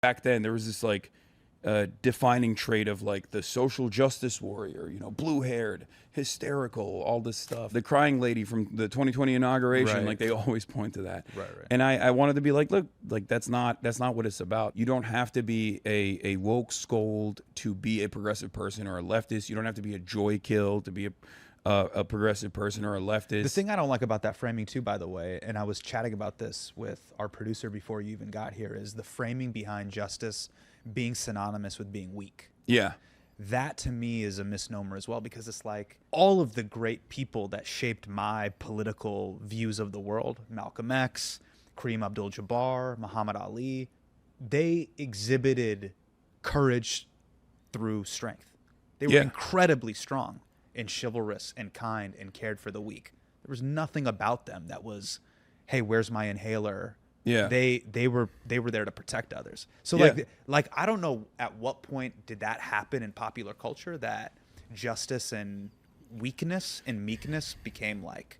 back then there was this like defining trait of like the social justice warrior, you know, blue haired, hysterical, all this stuff. The crying lady from the 2020 inauguration, Right. like they always point to that. Right. And I wanted to be like, look, like that's not what it's about. You don't have to be a woke scold to be a progressive person or a leftist. You don't have to be a joy kill to be a progressive person or a leftist. The thing I don't like about that framing too, by the way, and I was chatting about this with our producer before you even got here, is the framing behind justice being synonymous with being weak. Yeah. That to me is a misnomer as well, because it's like all of the great people that shaped my political views of the world, Malcolm X, Kareem Abdul-Jabbar, Muhammad Ali, they exhibited courage through strength. They were incredibly strong and chivalrous and kind and cared for the weak. There was nothing about them that was, hey, where's my inhaler? Yeah. They were there to protect others. So like I don't know at what point did that happen in popular culture that justice and weakness and meekness became like,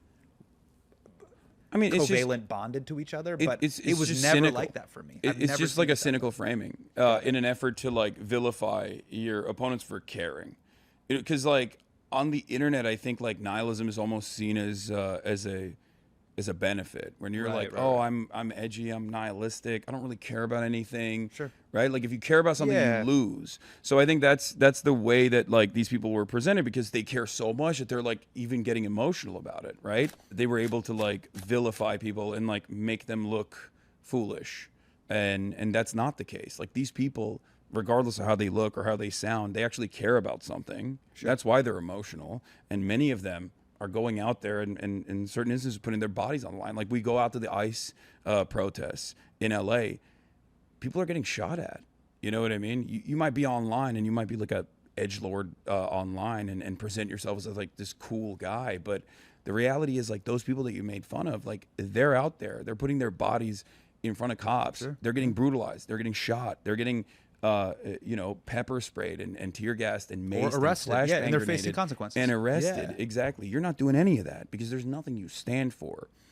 I mean, it's covalent, just bonded to each other, but it's it was just never cynical. like that for me. It's just like a cynical framing in an effort to like vilify your opponents for caring, because like on the internet, I think like nihilism is almost seen as a benefit when you're I'm edgy, I'm nihilistic, I don't really care about anything. Sure. Right? Like if you care about something, you lose. So I think that's the way that like these people were presented, because they care so much that they're like even getting emotional about it, right? They were able to like vilify people and like make them look foolish. And that's not the case. Like these people, regardless of how they look or how they sound, they actually care about something. Sure. That's why they're emotional. And many of them are going out there and in certain instances putting their bodies on the line. Like we go out to the ICE protests in LA, people are getting shot at. You know what I mean? You might be online and you might be like a edgelord online and present yourself as like this cool guy, but the reality is like those people that you made fun of, like they're out there, they're putting their bodies in front of cops. Sure. They're getting brutalized, they're getting shot, they're getting pepper sprayed and tear gassed and maced, or arrested, and they're facing consequences and arrested. Exactly. You're not doing any of that because there's nothing you stand for.